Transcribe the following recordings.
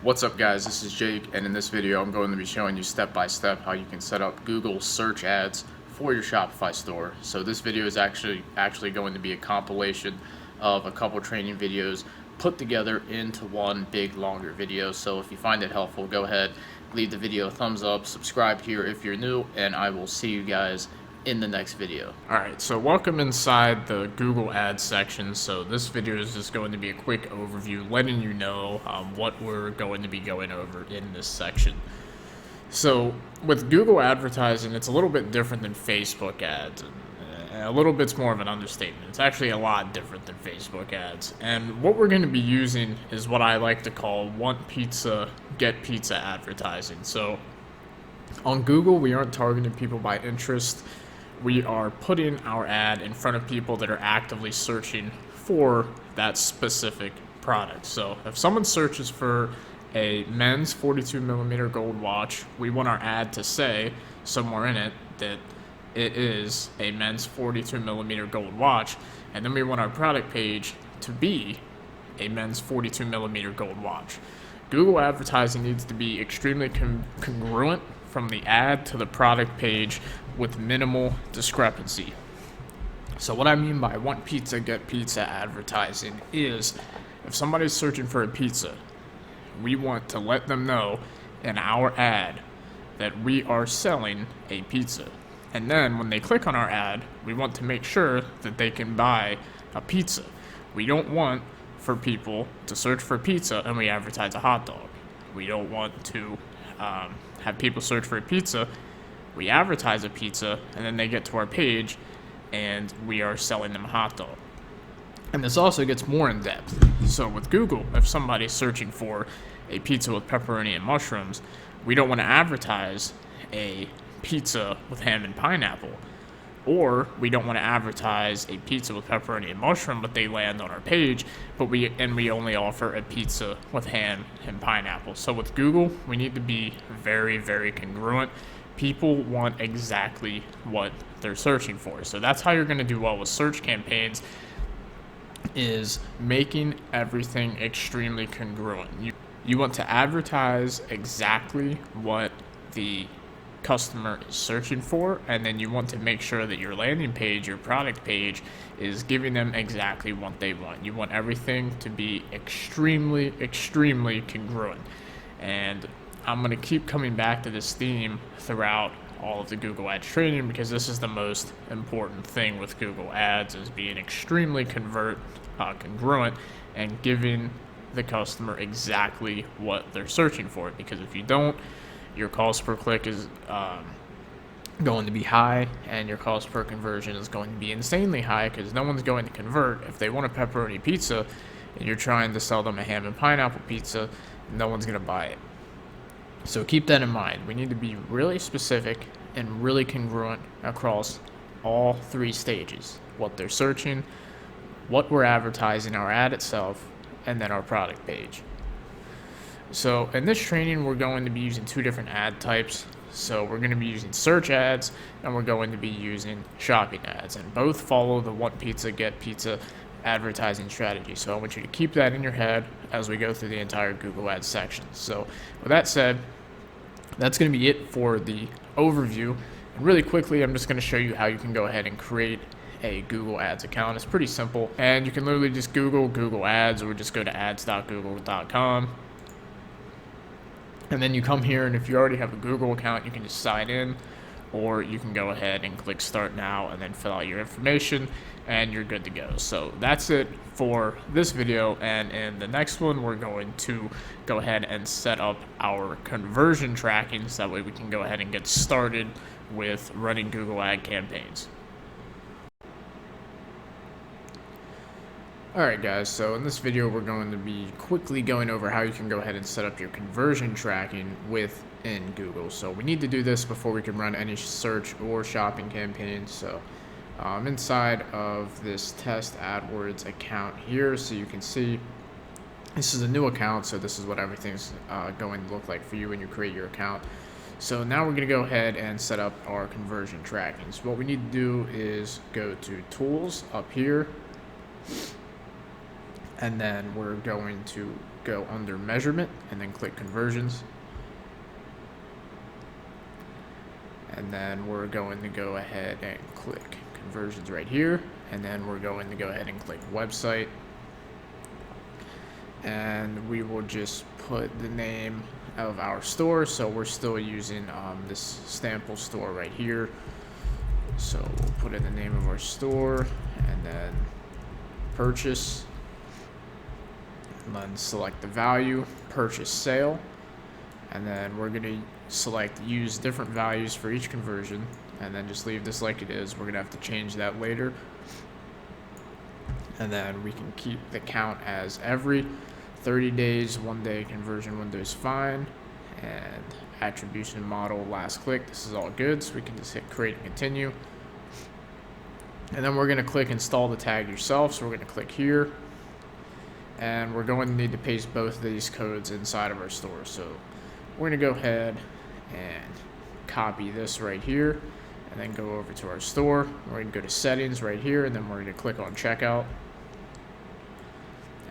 What's up guys, this is Jake, and in this video I'm going to be showing you step by step how you can set up Google search ads for your Shopify store. So this video is actually going to be a compilation of a couple training videos put together into one big longer video. So if you find it helpful, go ahead, leave the video a thumbs up, subscribe here if you're new, and I will see you guys in the next video. Alright, so welcome inside the Google Ads section. So this video is just going to be a quick overview, letting you know what we're going to be going over in this section. So with Google advertising, it's a little bit different than Facebook ads. A little bit's more of an understatement. It's actually a lot different than Facebook ads. And what we're going to be using is what I like to call want pizza, get pizza advertising. So on Google, we aren't targeting people by interest. We are putting our ad in front of people that are actively searching for that specific product. So if someone searches for a men's 42mm gold watch, we want our ad to say somewhere in it that it is a men's 42mm gold watch, and then we want our product page to be a men's 42mm gold watch. Google advertising needs to be extremely congruent from the ad to the product page with minimal discrepancy. So what I mean by want pizza, get pizza advertising is if somebody's searching for a pizza, we want to let them know in our ad that we are selling a pizza. And then when they click on our ad, we want to make sure that they can buy a pizza. We don't want for people to search for pizza and we advertise a hot dog. We don't want to have people search for a pizza, we advertise a pizza, and then they get to our page and we are selling them a hot dog. And this also gets more in depth. So with Google, if somebody's searching for a pizza with pepperoni and mushrooms, we don't want to advertise a pizza with ham and pineapple. Or we don't want to advertise a pizza with pepperoni and mushroom, but they land on our page, but we only offer a pizza with ham and pineapple. So with Google, we need to be very, very congruent. People want exactly what they're searching for. So that's how you're going to do well with search campaigns, is making everything extremely congruent. You want to advertise exactly what the customer is searching for, and then you want to make sure that your landing page, your product page, is giving them exactly what they want. You want everything to be extremely congruent. And I'm going to keep coming back to this theme throughout all of the Google Ads training, because this is the most important thing with Google Ads, is being extremely congruent and giving the customer exactly what they're searching for. Because if you don't, your cost per click is going to be high, and your cost per conversion is going to be insanely high, because no one's going to convert. If they want a pepperoni pizza and you're trying to sell them a ham and pineapple pizza, no one's going to buy it. So keep that in mind. We need to be really specific and really congruent across all three stages: what they're searching, what we're advertising, our ad itself, and then our product page. So in this training, we're going to be using two different ad types. So we're going to be using search ads, and we're going to be using shopping ads, and both follow the want pizza, get pizza advertising strategy. So I want you to keep that in your head as we go through the entire Google Ads section. So with that said, that's going to be it for the overview. And really quickly, I'm just going to show you how you can go ahead and create a Google Ads account. It's pretty simple, and you can literally just Google Ads, or just go to ads.google.com. And then you come here, and if you already have a Google account, you can just sign in, or you can go ahead and click Start Now and then fill out your information, and you're good to go. So that's it for this video, and in the next one, we're going to go ahead and set up our conversion tracking, so that way we can go ahead and get started with running Google Ad campaigns. Alright guys, so in this video we're going to be quickly going over how you can go ahead and set up your conversion tracking within Google. So we need to do this before we can run any search or shopping campaigns. So inside of this test AdWords account here, so you can see this is a new account, so this is what everything's going to look like for you when you create your account. So now we're going to go ahead and set up our conversion tracking. So what we need to do is go to Tools up here, and then we're going to go under measurement and then click conversions. And then we're going to go ahead and click conversions right here. And then we're going to go ahead and click website. And we will just put the name of our store. So we're still using this Stample store right here. So we'll put in the name of our store and then purchase. And then select the value, purchase sale. And then we're going to select use different values for each conversion. And then just leave this like it is. We're going to have to change that later. And then we can keep the count as every 30 days, 1 day conversion window is fine. And attribution model last click, this is all good. So we can just hit create and continue. And then we're going to click install the tag yourself. So we're going to click here. And we're going to need to paste both of these codes inside of our store. So we're going to go ahead and copy this right here and then go over to our store. We're going to go to settings right here, and then we're going to click on checkout.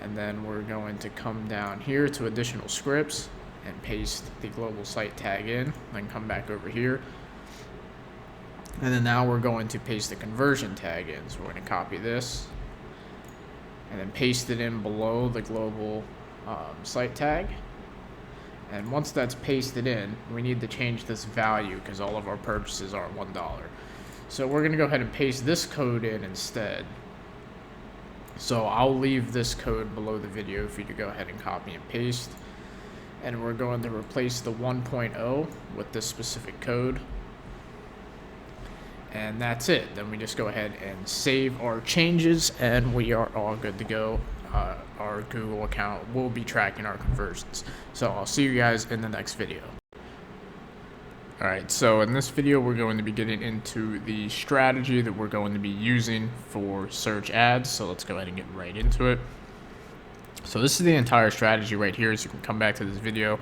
And then we're going to come down here to additional scripts and paste the global site tag in, then come back over here. And then now we're going to paste the conversion tag in. So we're going to copy this and then paste it in below the global site tag. And once that's pasted in, we need to change this value because all of our purchases are $1. So we're going to go ahead and paste this code in instead. So I'll leave this code below the video for you to go ahead and copy and paste. And we're going to replace the 1.0 with this specific code. And that's it. Then we just go ahead and save our changes and we are all good to go. Our Google account will be tracking our conversions. So I'll see you guys in the next video. Alright, so in this video we're going to be getting into the strategy that we're going to be using for search ads. So let's go ahead and get right into it. So this is the entire strategy right here, so you can come back to this video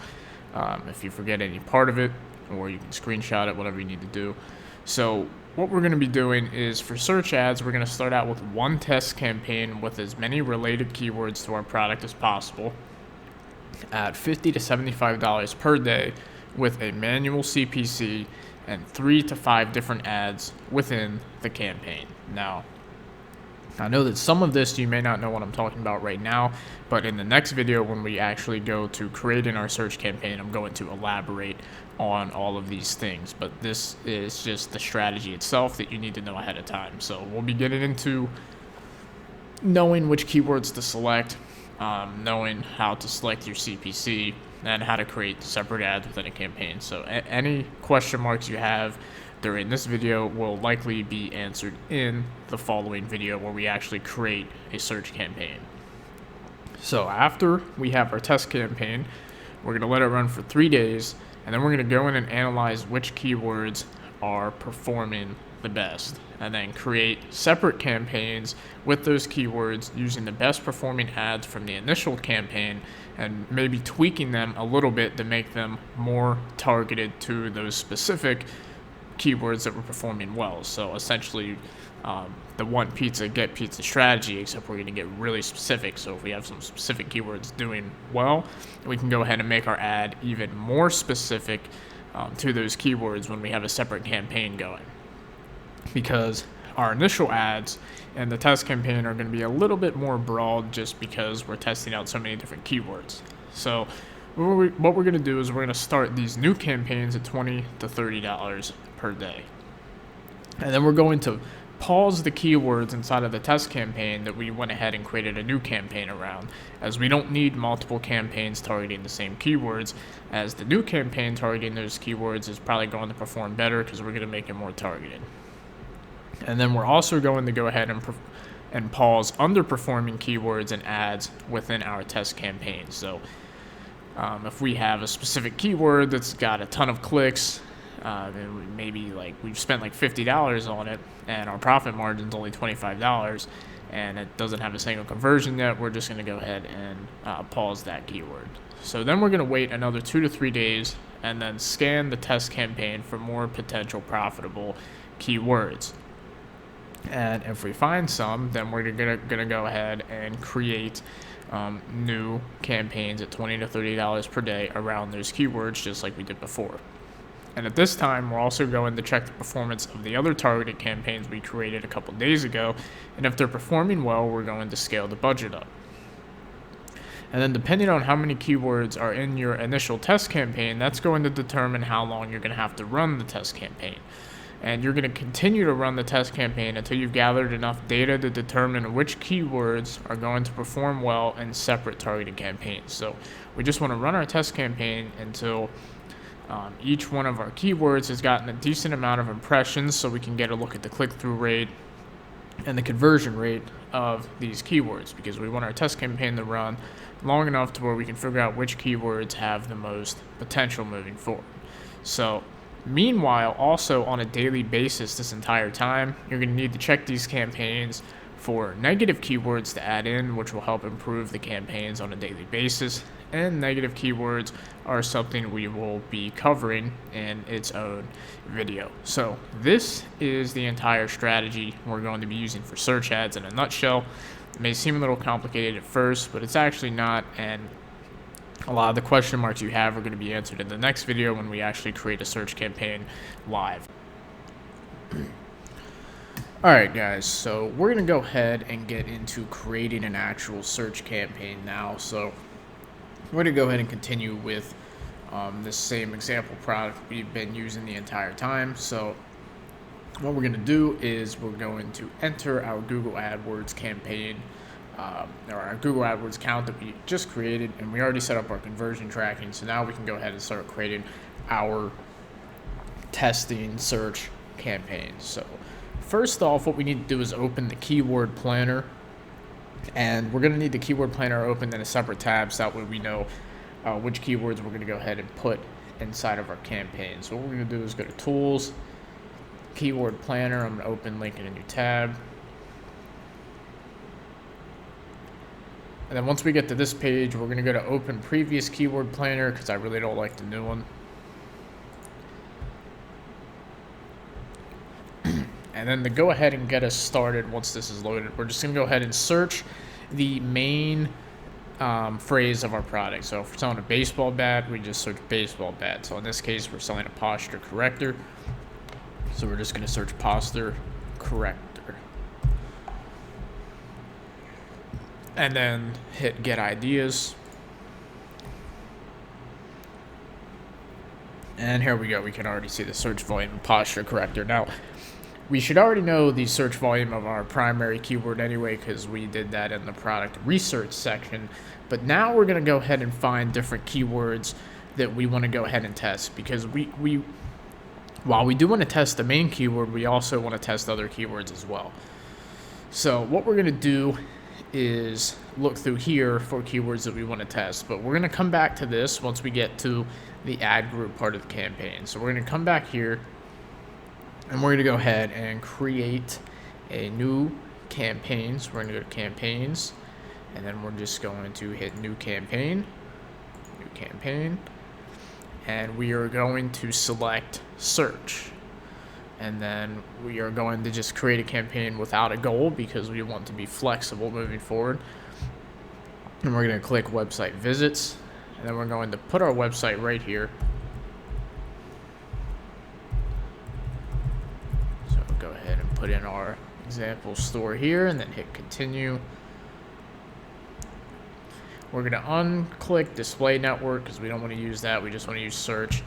if you forget any part of it, or you can screenshot it, whatever you need to do. So what we're going to be doing is for search ads, we're going to start out with one test campaign with as many related keywords to our product as possible at $50 to $75 per day with a manual CPC and 3 to 5 different ads within the campaign. Now, I know that some of this you may not know what I'm talking about right now, but in the next video when we actually go to creating our search campaign, I'm going to elaborate on all of these things. But this is just the strategy itself that you need to know ahead of time. So we'll be getting into knowing which keywords to select, knowing how to select your CPC, and how to create separate ads within a campaign. So any question marks you have during this video will likely be answered in the following video where we actually create a search campaign. So after we have our test campaign, we're going to let it run for 3 days, and then we're going to go in and analyze which keywords are performing the best, and then create separate campaigns with those keywords using the best performing ads from the initial campaign and maybe tweaking them a little bit to make them more targeted to those specific keywords that were performing well. So essentially the one pizza get pizza strategy, except we're going to get really specific. So if we have some specific keywords doing well, we can go ahead and make our ad even more specific to those keywords when we have a separate campaign going, because our initial ads and the test campaign are going to be a little bit more broad just because we're testing out so many different keywords. So what we're going to do is we're going to start these new campaigns at $20 to $30 per day. And then we're going to pause the keywords inside of the test campaign that we went ahead and created a new campaign around, as we don't need multiple campaigns targeting the same keywords, as the new campaign targeting those keywords is probably going to perform better because we're going to make it more targeted. And then we're also going to go ahead and pause underperforming keywords and ads within our test campaign. So if we have a specific keyword that's got a ton of clicks, maybe like we've spent like $50 on it and our profit margin's only $25 and it doesn't have a single conversion yet, we're just going to go ahead and pause that keyword. So then we're going to wait another 2 to 3 days and then scan the test campaign for more potential profitable keywords. And if we find some, then we're gonna go ahead and create new campaigns at $20 to $30 per day around those keywords, just like we did before. And at this time, we're also going to check the performance of the other targeted campaigns we created a couple days ago, and if they're performing well, we're going to scale the budget up. And then depending on how many keywords are in your initial test campaign, that's going to determine how long you're going to have to run the test campaign. And you're going to continue to run the test campaign until you've gathered enough data to determine which keywords are going to perform well in separate targeted campaigns. So we just want to run our test campaign until each one of our keywords has gotten a decent amount of impressions, so we can get a look at the click-through rate and the conversion rate of these keywords, because we want our test campaign to run long enough to where we can figure out which keywords have the most potential moving forward. So meanwhile, also on a daily basis this entire time, you're going to need to check these campaigns for negative keywords to add in, which will help improve the campaigns on a daily basis. And negative keywords are something we will be covering in its own video. So this is the entire strategy we're going to be using for search ads in a nutshell. It may seem a little complicated at first, but it's actually not, and a lot of the question marks you have are going to be answered in the next video when we actually create a search campaign live. Alright guys, so we're going to go ahead and get into creating an actual search campaign now. So we're going to go ahead and continue with this same example product we've been using the entire time. So what we're going to do is we're going to enter our Google AdWords campaign, or our Google AdWords account that we just created, and we already set up our conversion tracking. So now we can go ahead and start creating our testing search campaign. So first off, what we need to do is open the keyword planner, and we're going to need the keyword planner open in a separate tab, so that way we know which keywords we're going to go ahead and put inside of our campaign. So what we're going to do is go to Tools, Keyword Planner. I'm going to open link in a new tab. And then once we get to this page, we're going to go to Open Previous Keyword Planner, because I really don't like the new one. And then to go ahead and get us started, once this is loaded, we're just going to go ahead and search the main phrase of our product. So if we're selling a baseball bat, we just search baseball bat. So in this case, we're selling a posture corrector. So we're just going to search posture corrector. And then hit Get Ideas. And here we go. We can already see the search volume of posture corrector. Now, we should already know the search volume of our primary keyword anyway, because we did that in the product research section. But now we're going to go ahead and find different keywords that we want to go ahead and test, because while we do want to test the main keyword, we also want to test other keywords as well. So what we're going to do is look through here for keywords that we want to test, but we're going to come back to this once we get to the ad group part of the campaign. So we're going to come back here, and we're going to go ahead and create a new campaign. So we're going to go to Campaigns, and then we're just going to hit New Campaign, and we are going to select Search. And then we are going to just create a campaign without a goal, because we want to be flexible moving forward. And we're going to click Website Visits, and then we're going to put our website right here. Go ahead and put in our example store here, and then hit Continue. We're going to unclick Display Network, because we don't want to use that. We just want to use Search.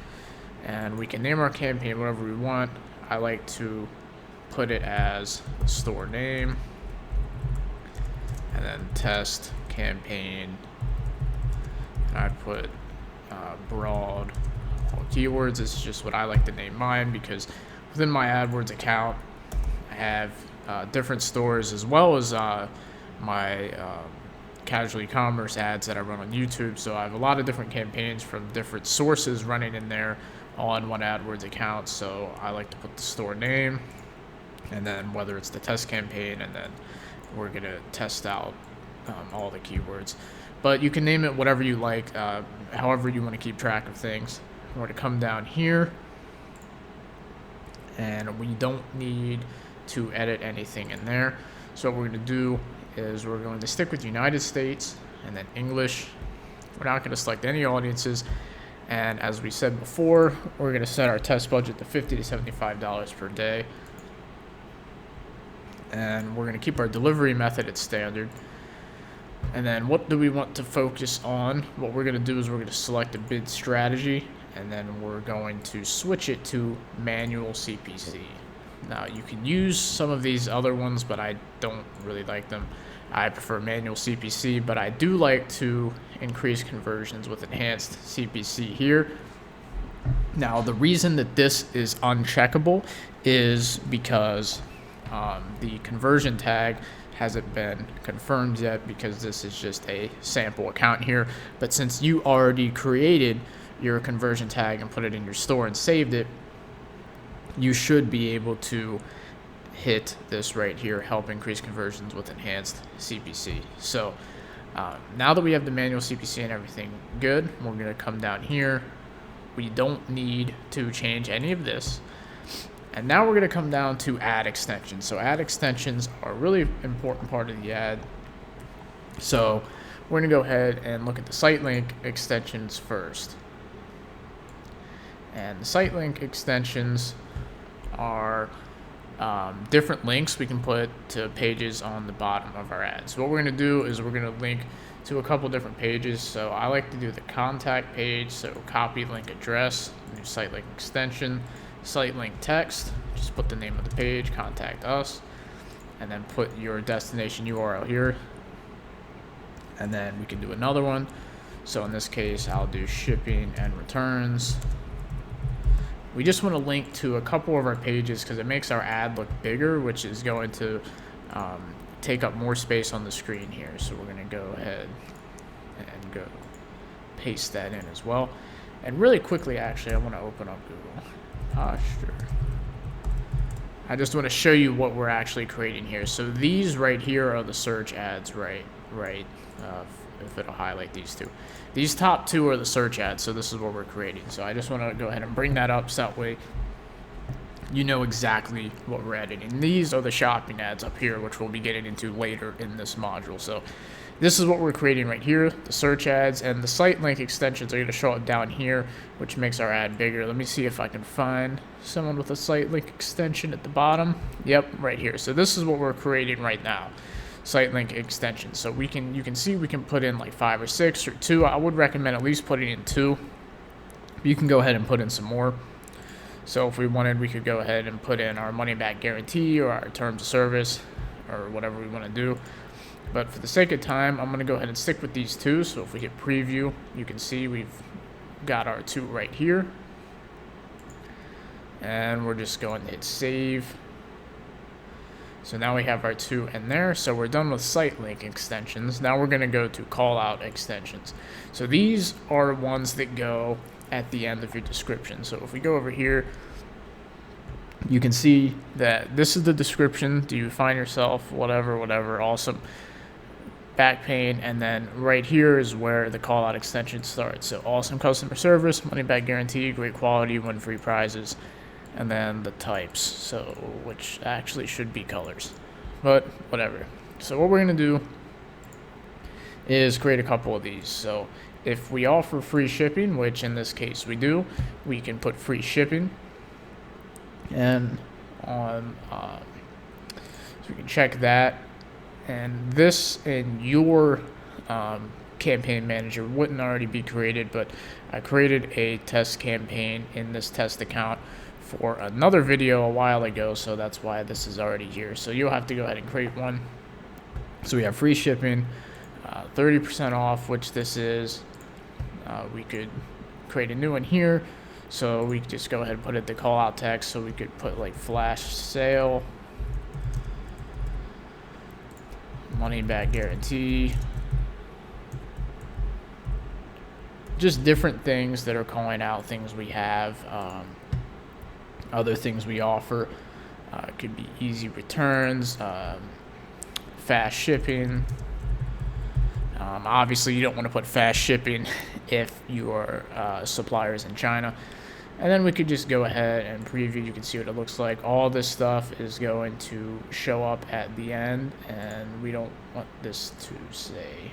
And we can name our campaign whatever we want. I like to put it as store name, and then test campaign. And I'd put broad all keywords. It's just what I like to name mine, because within my AdWords account, I have different stores, as well as my casual e-commerce ads that I run on YouTube. So I have a lot of different campaigns from different sources running in there on one AdWords account. So I like to put the store name, and then whether it's the test campaign, and then we're going to test out all the keywords. But you can name it whatever you like, however you want to keep track of things. We're going to come down here, and we don't need to edit anything in there. So what we're going to do is we're going to stick with United States, and then English. We're not going to select any audiences. And as we said before, we're going to set our test budget to $50 to $75 per day. And we're going to keep our delivery method at standard. And then what do we want to focus on? What we're going to do is we're going to select a bid strategy, and then we're going to switch it to manual CPC. Now, you can use some of these other ones, but I don't really like them. I prefer manual CPC, but I do like to increase conversions with enhanced CPC here. Now, the reason that this is uncheckable is because the conversion tag hasn't been confirmed yet, because this is just a sample account here. But since you already created your conversion tag and put it in your store and saved it, you should be able to hit this right here, help increase conversions with enhanced CPC. So now that we have the manual CPC and everything good, we're going to come down here. We don't need to change any of this. And now we're going to come down to ad extensions. So ad extensions are a really important part of the ad. So we're going to go ahead and look at the site link extensions first. And the site link extensions are different links we can put to pages on the bottom of our ads. So what we're going to do is we're going to link to a couple different pages. So I like to do the contact page. So copy link address, new site link extension, site link text, just put the name of the page, contact us, and then put your destination URL here. And then we can do another one. So in this case, I'll do shipping and returns. We just want to link to a couple of our pages because it makes our ad look bigger, which is going to take up more space on the screen here. So we're going to go ahead and go paste that in as well. And really quickly, actually, I want to open up Google Posture. I just want to show you what we're actually creating here. So these right here are the search ads, right? If it'll highlight these two. These top two are the search ads, so this is what we're creating. So I just want to go ahead and bring that up so that way you know exactly what we're editing. These are the shopping ads up here, which we'll be getting into later in this module. So this is what we're creating right here, the search ads, and the site link extensions are going to show up down here, which makes our ad bigger. Let me see if I can find someone with a site link extension at the bottom. Yep, right here. So this is what we're creating right now, site link extension. So you can see we can put in like 5 or 6 or 2. I would recommend at least putting in 2. You can go ahead and put in some more. So if we wanted, we could go ahead and put in our money back guarantee or our terms of service or whatever we want to do. But for the sake of time, I'm going to go ahead and stick with these 2. So if we hit preview, you can see we've got our 2 right here. And we're just going to hit save. So now we have our 2 in there. So we're done with site link extensions. Now we're going to go to call out extensions. So these are ones that go at the end of your description. So if we go over here, you can see that this is the description. Do you find yourself whatever, awesome, back pain, and then right here is where the call out extension starts. So awesome customer service, money back guarantee, great quality, win free prizes, and then the types, so which actually should be colors, but whatever. So what we're going to do is create a couple of these. So if we offer free shipping, which in this case we do, we can put free shipping, and on so we can check that. And this in your campaign manager wouldn't already be created, but I created a test campaign in this test account for another video a while ago, so that's why this is already here. So you'll have to go ahead and create one. So we have free shipping, 30% off, which this is. We could create a new one here, so we could just go ahead and put it the call out text. So we could put like flash sale, money back guarantee, just different things that are calling out things we have, other things we offer. It could be easy returns, fast shipping. Obviously, you don't want to put fast shipping if your supplier is in China. And then we could just go ahead and preview. You can see what it looks like. All this stuff is going to show up at the end, and we don't want this to say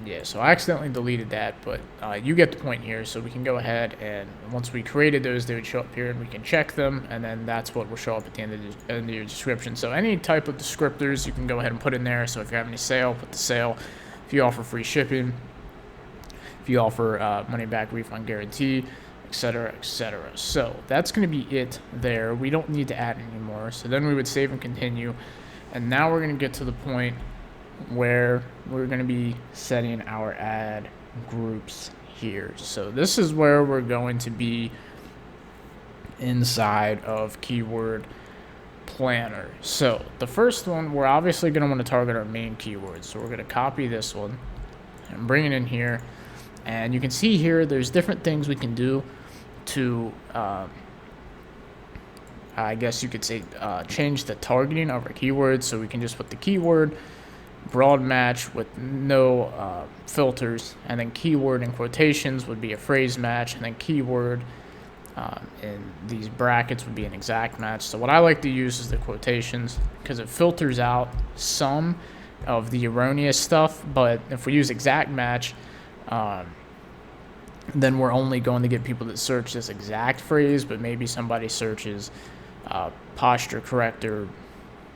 Yeah, so I accidentally deleted that, but you get the point here. So we can go ahead, and once we created those, they would show up here, and we can check them, and then that's what will show up at the end of your description. So any type of descriptors you can go ahead and put in there. So if you have any sale, put the sale. If you offer free shipping, if you offer money back refund guarantee, etc., etc. So that's going to be it there. We don't need to add anymore. So then we would save and continue, and now we're going to get to the point where we're going to be setting our ad groups here. So this is where we're going to be inside of Keyword Planner. So the first one, we're obviously going to want to target our main keywords. So we're going to copy this one and bring it in here. And you can see here there's different things we can do to I guess you could say change the targeting of our keywords. So we can just put the keyword broad match with no filters, and then keyword in quotations would be a phrase match, and then keyword in these brackets would be an exact match. So what I like to use is the quotations because it filters out some of the erroneous stuff, but if we use exact match, then we're only going to get people that search this exact phrase, but maybe somebody searches posture corrector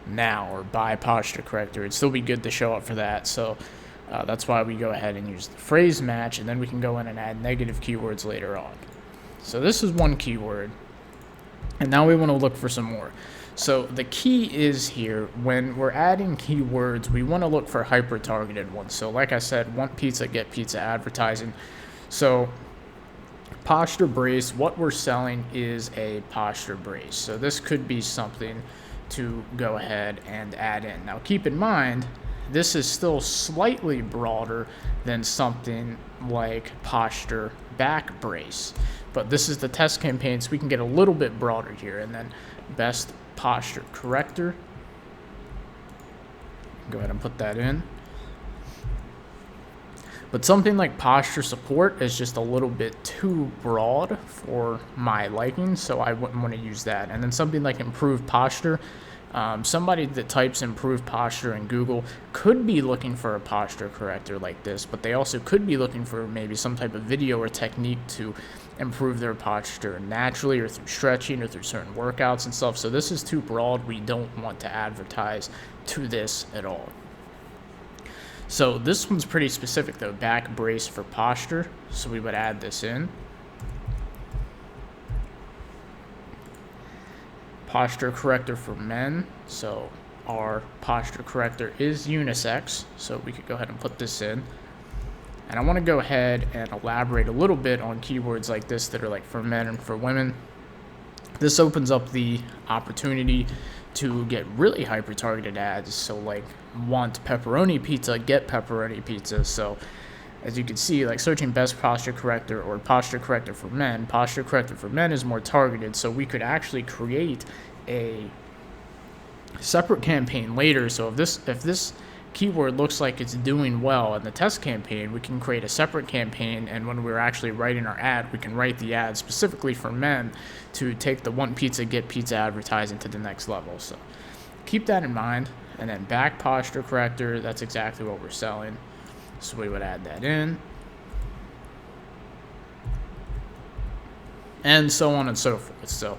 now or buy posture corrector. It'd still be good to show up for that. So that's why we go ahead and use the phrase match, and then we can go in and add negative keywords later on. So this is one keyword, and now we want to look for some more. So the key is here, when we're adding keywords, we want to look for hyper targeted ones. So like I said, want pizza, get pizza advertising. So posture brace, what we're selling is a posture brace. So this could be something to go ahead and add in. Now keep in mind, this is still slightly broader than something like posture back brace, but this is the test campaign, so we can get a little bit broader here. And then best posture corrector, go ahead and put that in. But something like posture support is just a little bit too broad for my liking, so I wouldn't want to use that. And then something like improved posture, somebody that types improved posture in Google could be looking for a posture corrector like this, but they also could be looking for maybe some type of video or technique to improve their posture naturally, or through stretching, or through certain workouts and stuff. So this is too broad. We don't want to advertise to this at all. So this one's pretty specific though, back brace for posture. So we would add this in. Posture corrector for men. So our posture corrector is unisex. So we could go ahead and put this in. And I want to go ahead and elaborate a little bit on keywords like this that are like for men and for women. This opens up the opportunity to get really hyper targeted ads. So like want pepperoni pizza, get pepperoni pizza. So as you can see, like searching best posture corrector or posture corrector for men is more targeted. So we could actually create a separate campaign later. So if this keyword looks like it's doing well in the test campaign, we can create a separate campaign, and when we're actually writing our ad, we can write the ad specifically for men to take the want pizza, get pizza advertising to the next level. So keep that in mind. And then back posture corrector, that's exactly what we're selling, so we would add that in, and so on and so forth. So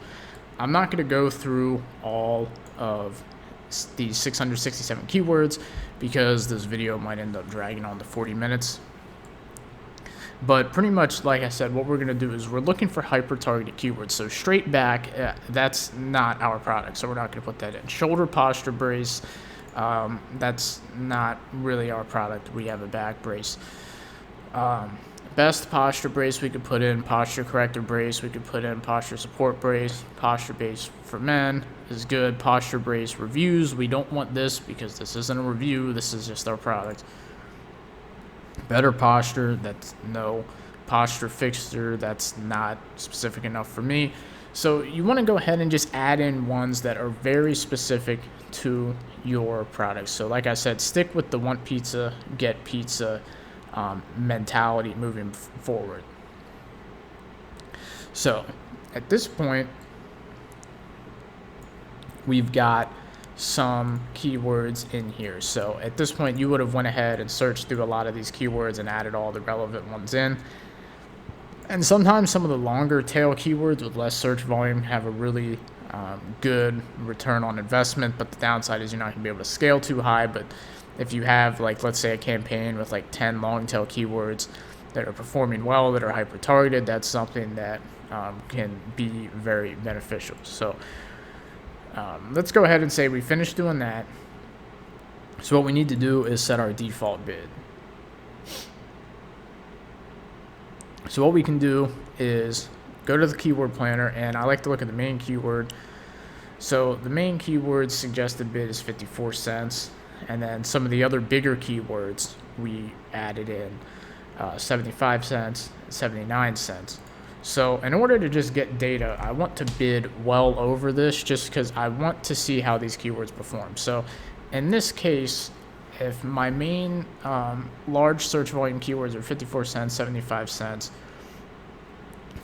I'm not going to go through all of these 667 keywords because this video might end up dragging on to 40 minutes. But pretty much, like I said, what we're going to do is we're looking for hyper-targeted keywords. So straight back, that's not our product, so we're not going to put that in. Shoulder posture brace, that's not really our product. We have a back brace. Best posture brace we could put in, posture corrector brace we could put in, posture support brace, posture brace for men is good. Posture brace reviews, we don't want this because this isn't a review, this is just our product. Better posture, that's no. Posture fixture, that's not specific enough for me. So you want to go ahead and just add in ones that are very specific to your product. So like I said, stick with the want pizza, get pizza mentality moving forward. So at this point, we've got some keywords in here. So at this point, you would have went ahead and searched through a lot of these keywords and added all the relevant ones in. And sometimes some of the longer tail keywords with less search volume have a really good return on investment, but the downside is you're not going to be able to scale too high. But if you have, like, let's say a campaign with like 10 long tail keywords that are performing well, that are hyper targeted, that's something that can be very beneficial. So let's go ahead and say we finished doing that. So what we need to do is set our default bid. So what we can do is go to the keyword planner, and I like to look at the main keyword. So the main keyword suggested bid is 54 cents. And then some of the other bigger keywords we added in 75 cents, 79 cents. So in order to just get data, I want to bid well over this just because I want to see how these keywords perform. So in this case, if my main large search volume keywords are 54 cents, 75 cents,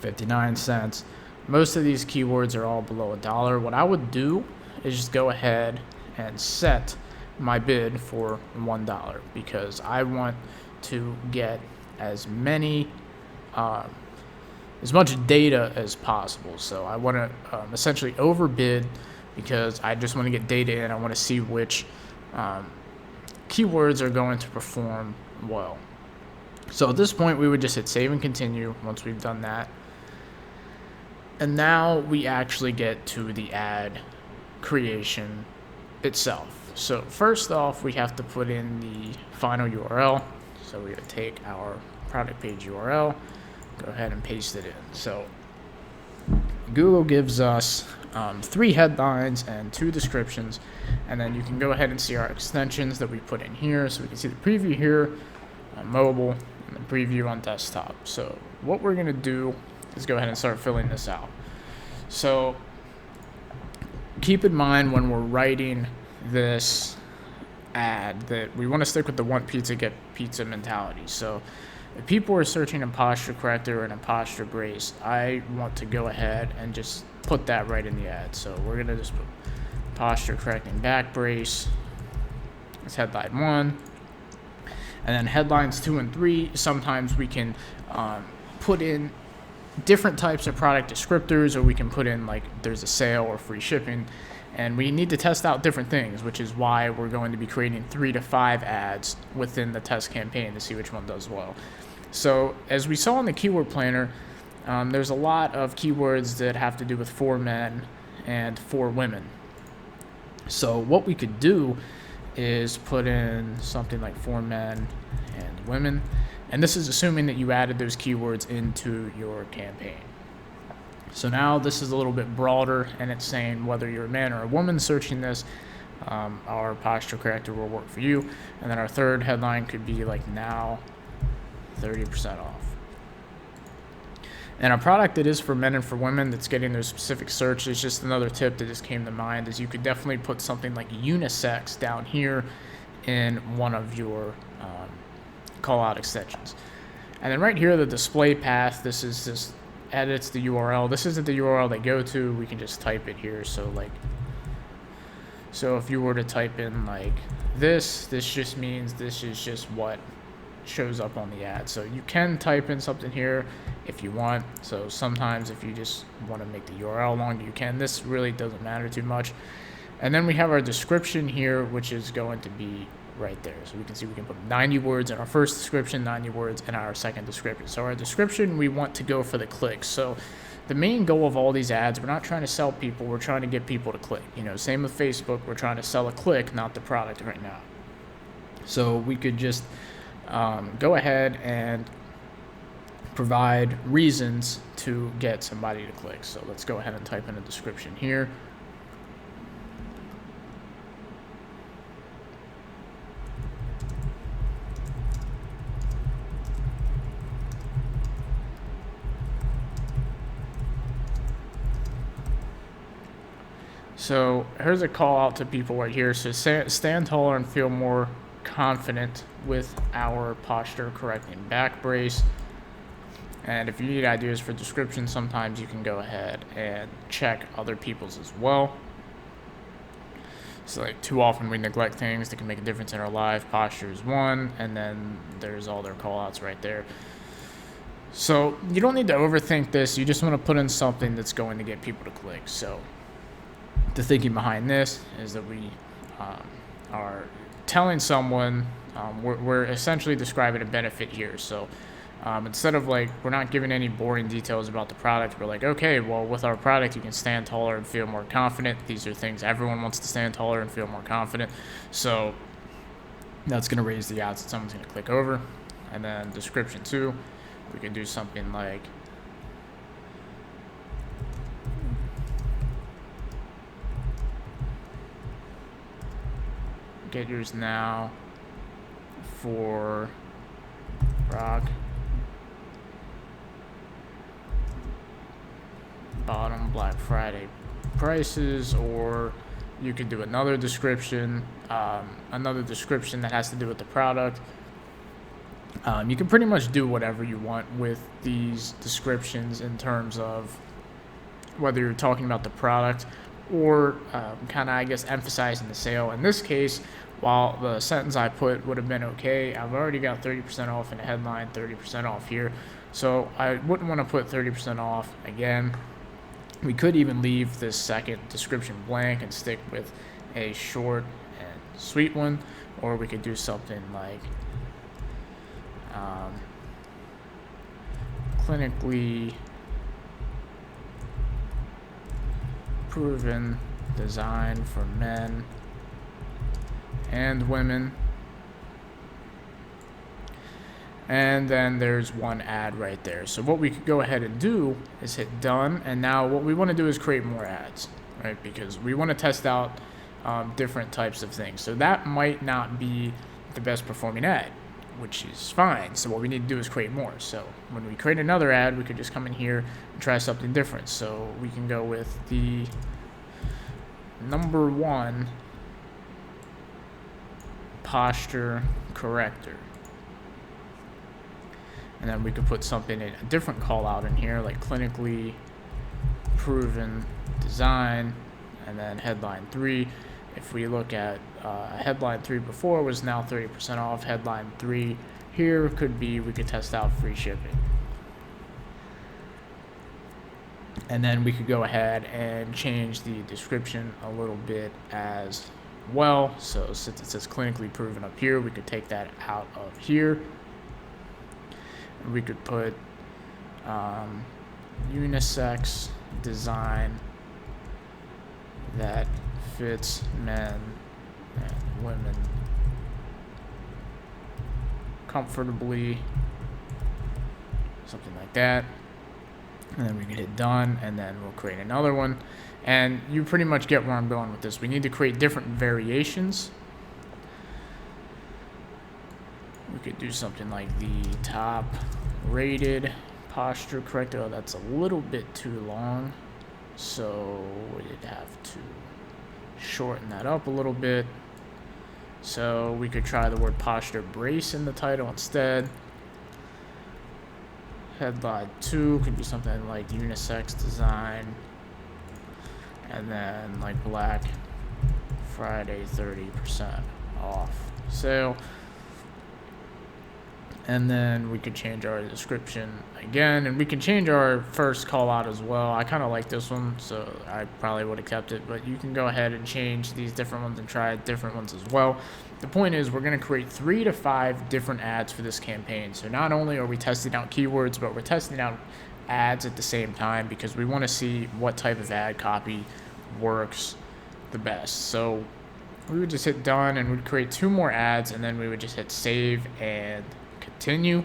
59 cents, most of these keywords are all below $1. What I would do is just go ahead and set my bid for $1 because I want to get as much data as possible. So I want to essentially overbid because I just want to get data in. I want to see which keywords are going to perform well. So at this point, we would just hit save and continue once we've done that. And now we actually get to the ad creation itself. So first off, we have to put in the final URL. So we would take our product page URL, go ahead and paste it in. So Google gives us 3 headlines and 2 descriptions, and then you can go ahead and see our extensions that we put in here. So we can see the preview here on mobile and the preview on desktop. So what we're going to do is go ahead and start filling this out. So keep in mind when we're writing this ad that we want to stick with the want pizza, get pizza mentality. So if people are searching a posture corrector and a posture brace, I want to go ahead and just put that right in the ad. So we're going to just put posture correcting back brace. It's headline 1. And then headlines 2 and 3, sometimes we can put in different types of product descriptors, or we can put in like there's a sale or free shipping. And we need to test out different things, which is why we're going to be creating 3 to 5 ads within the test campaign to see which one does well. So as we saw in the keyword planner, there's a lot of keywords that have to do with for men and for women. So what we could do is put in something like for men and women. And this is assuming that you added those keywords into your campaign. So now this is a little bit broader, and it's saying whether you're a man or a woman searching this, our posture corrector will work for you. And then our third headline could be like now 30% off. And a product that is for men and for women that's getting those specific search is just another tip that just came to mind, is you could definitely put something like unisex down here in one of your call out extensions. And then right here, the display path, this is just edits the URL. This isn't the URL they go to. We can just type it here. So if you were to type in like this just means this is just what shows up on the ad. So you can type in something here if you want. So sometimes if you just want to make the URL longer, you can. This really doesn't matter too much. And then we have our description here, which is going to be right there. So we can see we can put 90 words in our first description, 90 words in our second description. So our description, we want to go for the clicks. So the main goal of all these ads, we're not trying to sell people, we're trying to get people to click. Same with Facebook, we're trying to sell a click, not the product right now. So we could just go ahead and provide reasons to get somebody to click. So let's go ahead and type in a description here. So here's a call out to people right here. So stand taller and feel more confident with our posture correcting back brace. And if you need ideas for description, sometimes you can go ahead and check other people's as well. So like too often we neglect things that can make a difference in our life. Posture is one, and then there's all their call outs right there. So you don't need to overthink this. You just want to put in something that's going to get people to click. So the thinking behind this is that we are telling someone, we're essentially describing a benefit here. So instead of like, we're not giving any boring details about the product, we're like, okay, well, with our product, you can stand taller and feel more confident. These are things everyone wants to stand taller and feel more confident. So that's going to raise the odds that someone's going to click over. And then description 2, we could do something like, get yours now for rock bottom Black Friday prices. Or you could do another description that has to do with the product. You can pretty much do whatever you want with these descriptions in terms of whether you're talking about the product or kind of, I guess, emphasizing the sale. In this case, while the sentence I put would have been okay, I've already got 30% off in the headline, 30% off here. So I wouldn't want to put 30% off again. We could even leave this second description blank and stick with a short and sweet one, or we could do something like clinically proven design for men and women. And then there's one ad right there. So what we could go ahead and do is hit done. And now what we want to do is create more ads, right? Because we want to test out different types of things. So that might not be the best performing ad, which is fine. So what we need to do is create more. So when we create another ad, we could just come in here and try something different. So we can go with the number 1 posture corrector. And then we could put something in a different call out in here, like clinically proven design, and then headline 3. If we look at headline 3 before was now 30% off. Headline 3 here could be, we could test out free shipping. And then we could go ahead and change the description a little bit as well. So since it says clinically proven up here, we could take that out of here. We could put unisex design that fits men and women comfortably, something like that. And then we can hit done, and then we'll create another one. And you pretty much get where I'm going with this. We need to create different variations. We could do something like the top rated posture corrector. Oh, that's a little bit too long, so we'd have to shorten that up a little bit. So we could try the word posture brace in the title instead. Headline 2 could be something like unisex design, and then like Black Friday 30% off sale. And then we could change our description again, and we can change our first call out as well. I kind of like this one, so I probably would have kept it, but you can go ahead and change these different ones and try different ones as well. The point is, we're going to create 3 to 5 different ads for this campaign. So not only are we testing out keywords, but we're testing out ads at the same time, because we want to see what type of ad copy works the best. So we would just hit done, and we'd create 2 more ads, and then we would just hit save and continue,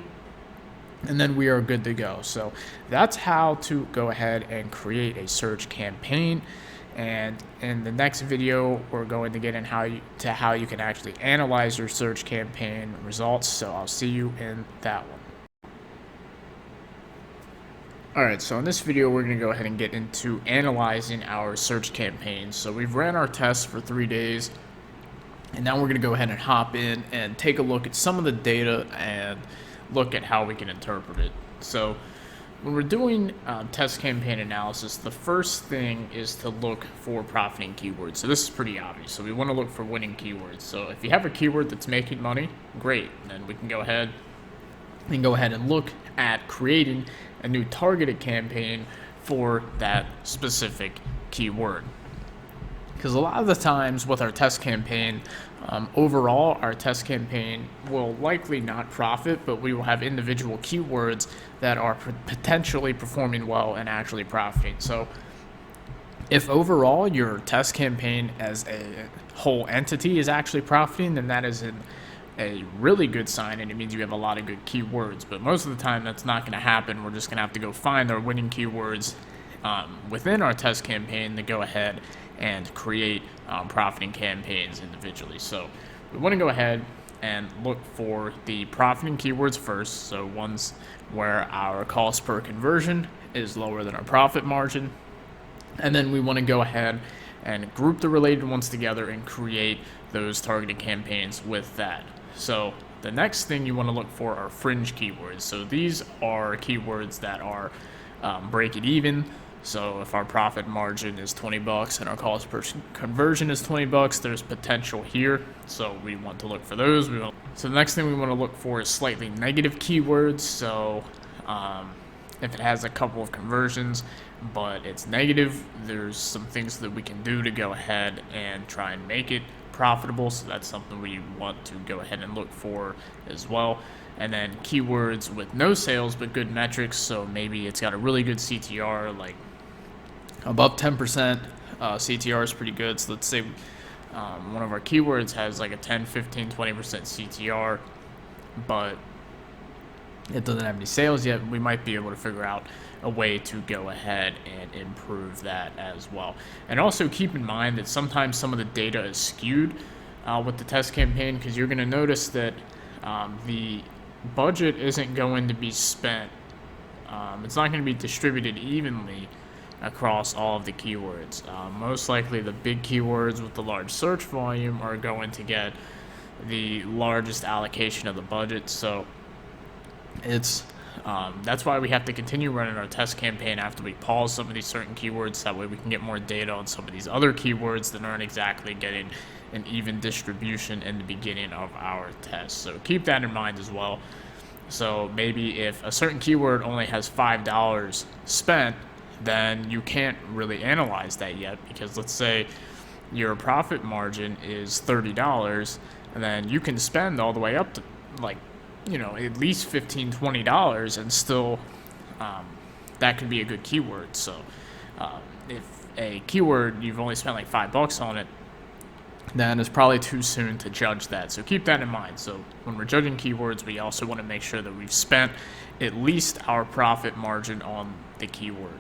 and then we are good to go. So that's how to go ahead and create a search campaign. And in the next video, we're going to get in how you can actually analyze your search campaign results. So I'll see you in that one. Alright, so in this video, we're going to go ahead and get into analyzing our search campaigns. So we've ran our tests for 3 days. And now we're going to go ahead and hop in and take a look at some of the data and look at how we can interpret it. So when we're doing test campaign analysis, the first thing is to look for profiting keywords. So this is pretty obvious. So we want to look for winning keywords. So if you have a keyword that's making money, great. Then we can go ahead and look at creating a new targeted campaign for that specific keyword. Because a lot of the times with our test campaign, overall, our test campaign will likely not profit, but we will have individual keywords that are potentially performing well and actually profiting. So if overall your test campaign as a whole entity is actually profiting, then that is a really good sign, and it means you have a lot of good keywords. But most of the time that's not going to happen. We're just going to have to go find our winning keywords within our test campaign to go ahead and create profiting campaigns individually. So we want to go ahead and look for the profiting keywords first, so ones where our cost per conversion is lower than our profit margin. And then we want to go ahead and group the related ones together and create those targeted campaigns with that. So the next thing you want to look for are fringe keywords. So these are keywords that are break it even. So if our profit margin is $20 and our cost per conversion is $20, there's potential here. So we want to look for those. So the next thing we want to look for is slightly negative keywords. So if it has a couple of conversions, but it's negative, there's some things that we can do to go ahead and try and make it profitable. So that's something we want to go ahead and look for as well. And then keywords with no sales but good metrics. So maybe it's got a really good CTR, like above 10%. CTR is pretty good. So let's say one of our keywords has like a 10, 15, 20% CTR, but it doesn't have any sales yet. We might be able to figure out a way to go ahead and improve that as well. And also keep in mind that sometimes some of the data is skewed with the test campaign, because you're going to notice that the budget isn't going to be spent. It's not going to be distributed evenly across all of the keywords. Most likely the big keywords with the large search volume are going to get the largest allocation of the budget. So it's that's why we have to continue running our test campaign after we pause some of these certain keywords. That way we can get more data on some of these other keywords that aren't exactly getting an even distribution in the beginning of our test. So keep that in mind as well. So maybe if a certain keyword only has $5 spent, then you can't really analyze that yet, because let's say your profit margin is $30, and then you can spend all the way up to at least $15, $20, and still that could be a good keyword. So if a keyword you've only spent like $5 on it, then it's probably too soon to judge that. So keep that in mind. So when we're judging keywords, we also want to make sure that we've spent at least our profit margin on the keyword.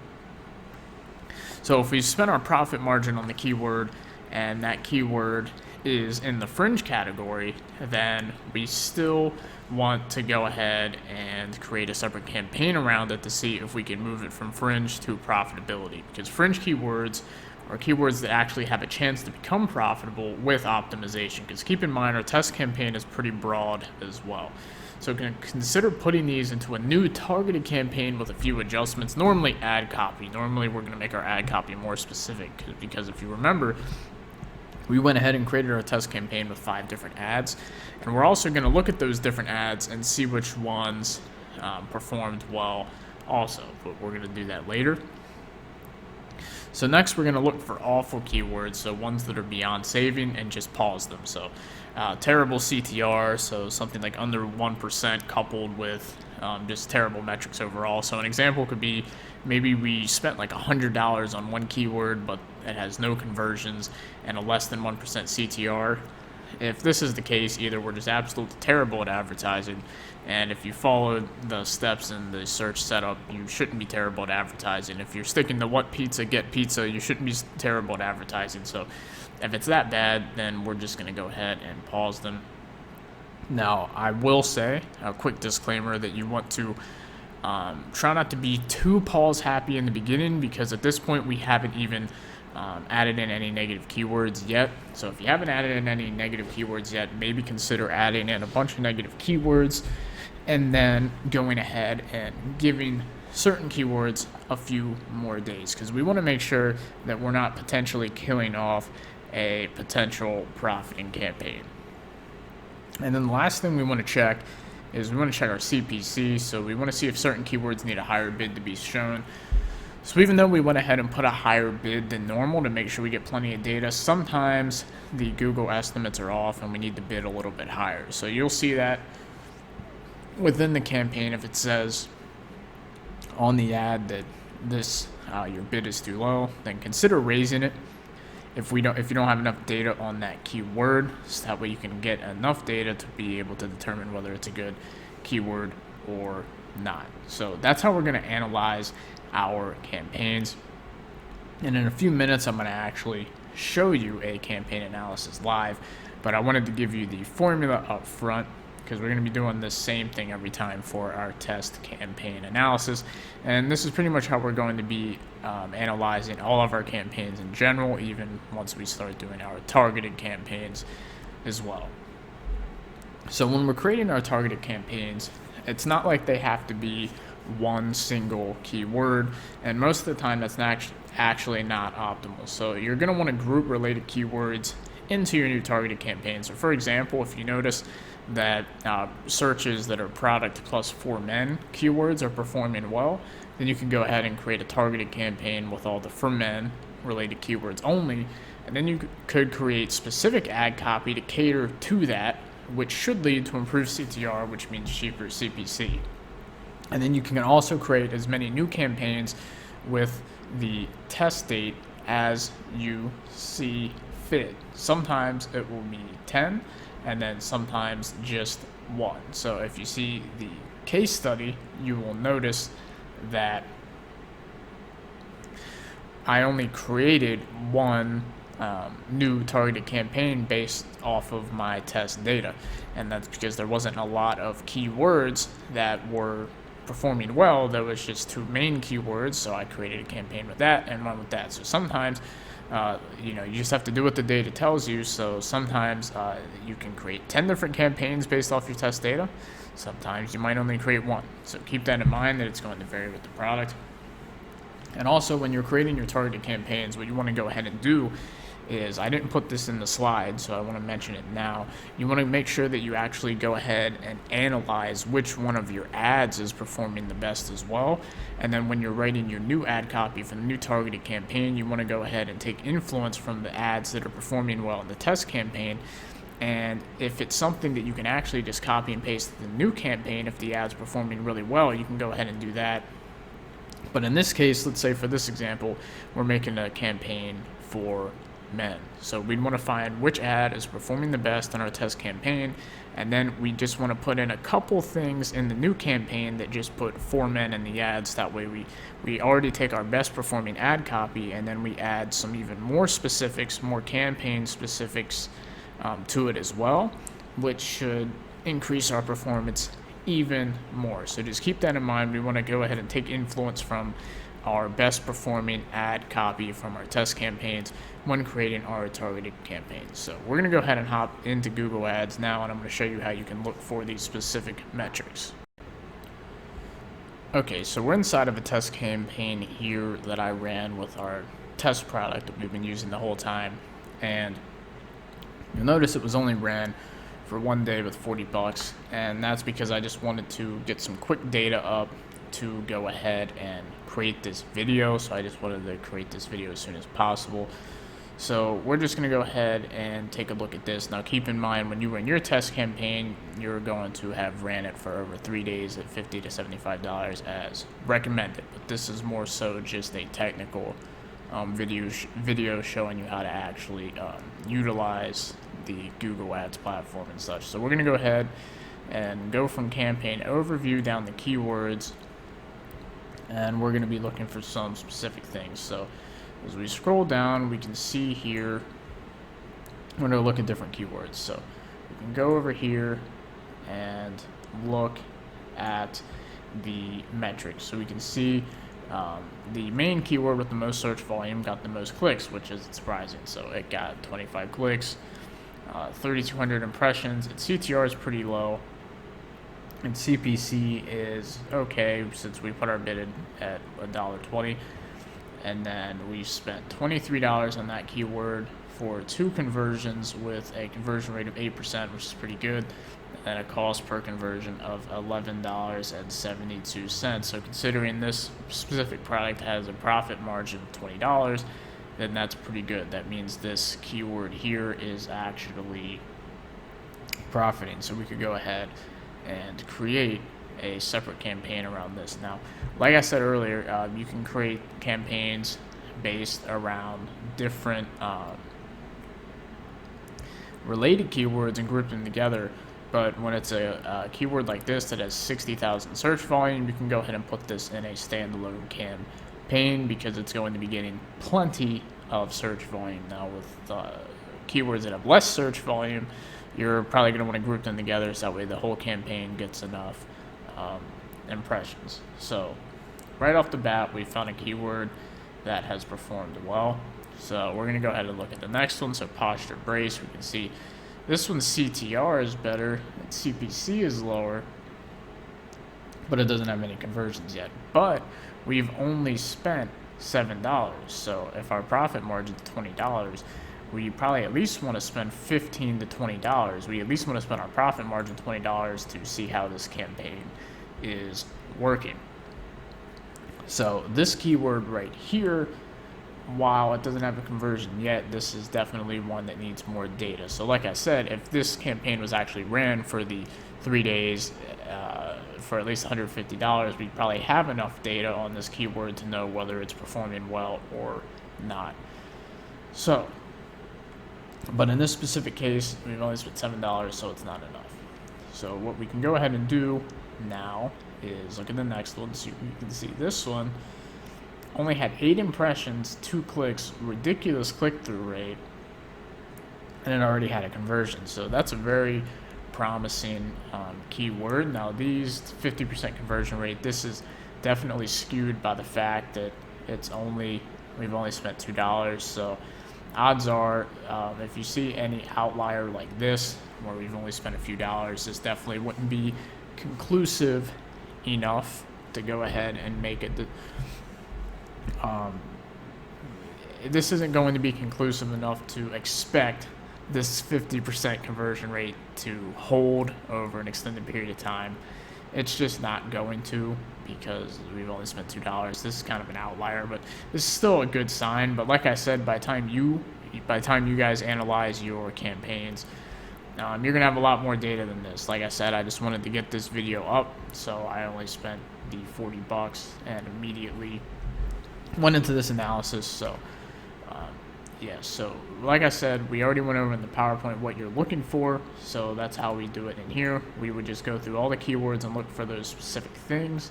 So if we've spent our profit margin on the keyword and that keyword is in the fringe category, then we still want to go ahead and create a separate campaign around it to see if we can move it from fringe to profitability, because fringe keywords are keywords that actually have a chance to become profitable with optimization. Because keep in mind, our test campaign is pretty broad as well. So consider putting these into a new targeted campaign with a few adjustments. Normally ad copy. Normally we're going to make our ad copy more specific, because if you remember, we went ahead and created our test campaign with 5 different ads. And we're also going to look at those different ads and see which ones performed well also. But we're going to do that later. So next we're going to look for awful keywords, so ones that are beyond saving, and just pause them. So terrible CTR, so something like under 1% coupled with just terrible metrics overall. So an example could be maybe we spent like $100 on one keyword, but it has no conversions and a less than 1% CTR. If this is the case, either we're just absolutely terrible at advertising, and if you follow the steps in the search setup, you shouldn't be terrible at advertising. If you're sticking to what pizza, get pizza, you shouldn't be terrible at advertising. So if it's that bad, then we're just going to go ahead and pause them. Now, I will say a quick disclaimer that you want to try not to be too pause happy in the beginning, because at this point we haven't even added in any negative keywords yet. So if you haven't added in any negative keywords yet, maybe consider adding in a bunch of negative keywords and then going ahead and giving certain keywords a few more days, because we want to make sure that we're not potentially killing off a potential profiting campaign. And then the last thing we want to check is we want to check our CPC. So we want to see if certain keywords need a higher bid to be shown. So even though we went ahead and put a higher bid than normal to make sure we get plenty of data, sometimes the Google estimates are off and we need to bid a little bit higher. So you'll see that within the campaign, if it says on the ad that this your bid is too low, then consider raising it. If you don't have enough data on that keyword, so that way you can get enough data to be able to determine whether it's a good keyword or not. So that's how we're going to analyze our campaigns. And in a few minutes, I'm going to actually show you a campaign analysis live, but I wanted to give you the formula up front, because we're going to be doing the same thing every time for our test campaign analysis. And this is pretty much how we're going to be analyzing all of our campaigns in general, even once we start doing our targeted campaigns as well. So when we're creating our targeted campaigns, it's not like they have to be one single keyword, and most of the time that's actually not optimal. So you're going to want to group related keywords into your new targeted campaign. So for example, if you notice that searches that are product plus for men keywords are performing well, then you can go ahead and create a targeted campaign with all the for men related keywords only, and then you could create specific ad copy to cater to that, which should lead to improved CTR, which means cheaper CPC. And then you can also create as many new campaigns with the test date as you see fit. Sometimes it will be 10, and then sometimes just 1. So if you see the case study, you will notice that I only created one new targeted campaign based off of my test data, and that's because there wasn't a lot of keywords that were performing well. There was just 2 main keywords, so I created a campaign with that and one with that. So sometimes you just have to do what the data tells you. So sometimes you can create 10 different campaigns based off your test data. Sometimes you might only create 1. So keep that in mind, that it's going to vary with the product. And also, when you're creating your targeted campaigns, what you want to go ahead and do is, I didn't put this in the slide, so I want to mention it now. You want to make sure that you actually go ahead and analyze which one of your ads is performing the best as well. And then when you're writing your new ad copy for the new targeted campaign, you want to go ahead and take influence from the ads that are performing well in the test campaign. And if it's something that you can actually just copy and paste to the new campaign, if the ad's performing really well, you can go ahead and do that. But in this case, let's say for this example, we're making a campaign for men. So we'd want to find which ad is performing the best in our test campaign, and then we just want to put in a couple things in the new campaign that just put for men in the ads. That way we already take our best performing ad copy, and then we add some even more specifics, more campaign specifics to it as well, which should increase our performance even more. So just keep that in mind. We want to go ahead and take influence from our best performing ad copy from our test campaigns when creating our targeted campaigns. So we're going to go ahead and hop into Google Ads now, and I'm going to show you how you can look for these specific metrics. Okay, so we're inside of a test campaign here that I ran with our test product that we've been using the whole time, and you'll notice it was only ran for 1 day with $40, and that's because I just wanted to get some quick data up to go ahead and create this video. So I just wanted to create this video as soon as possible. So we're just going to go ahead and take a look at this. Now keep in mind, when you run your test campaign, you're going to have ran it for over 3 days at $50 to $75 as recommended, but this is more so just a technical video showing you how to actually utilize the Google Ads platform and such. So we're going to go ahead and go from campaign overview down to keywords, and we're going to be looking for some specific things. So as we scroll down, we can see here we're going to look at different keywords. So we can go over here and look at the metrics. So we can see the main keyword with the most search volume got the most clicks, which is surprising. So it got 25 clicks, 3,200 impressions. Its CTR is pretty low. And CPC is okay since we put our bid in at $1.20, and then we spent $23 on that keyword for 2 conversions with a conversion rate of 8%, which is pretty good, and a cost per conversion of $11.72. So considering this specific product has a profit margin of $20, then that's pretty good. That means this keyword here is actually profiting. So we could go ahead and create a separate campaign around this. Now, like I said earlier, you can create campaigns based around different related keywords and group them together. But when it's a keyword like this that has 60,000 search volume, you can go ahead and put this in a standalone campaign because it's going to be getting plenty of search volume. Now, with keywords that have less search volume, you're probably going to want to group them together so that way the whole campaign gets enough impressions. So right off the bat, we found a keyword that has performed well. So we're going to go ahead and look at the next one. So posture brace, we can see this one's CTR is better, and CPC is lower, but it doesn't have any conversions yet. But we've only spent $7. So if our profit margin is $20, we probably at least want to spend $15 to $20. We at least want to spend our profit margin $20 to see how this campaign is working. So this keyword right here, while it doesn't have a conversion yet, this is definitely one that needs more data. So like I said, if this campaign was actually ran for the 3 days for at least $150, we'd probably have enough data on this keyword to know whether it's performing well or not. So, but in this specific case, we've only spent $7, so it's not enough. So what we can go ahead and do now is look at the next one. So you can see this one only had 8 impressions, 2 clicks, ridiculous click-through rate, and it already had a conversion. So that's a very promising keyword. Now these 50% conversion rate, this is definitely skewed by the fact that we've only spent $2. So odds are, if you see any outlier like this, where we've only spent a few dollars, this definitely wouldn't be conclusive enough to go ahead and make it. This isn't going to be conclusive enough to expect this 50% conversion rate to hold over an extended period of time. It's just not going to, because we've only spent $2. This is kind of an outlier, but this is still a good sign. But like I said, by the time you guys analyze your campaigns, you're gonna have a lot more data than this. Like I said, I just wanted to get this video up, so I only spent the $40 and immediately went into this analysis. So yeah, so like I said, we already went over in the PowerPoint what you're looking for, so that's how we do it in here. We would just go through all the keywords and look for those specific things.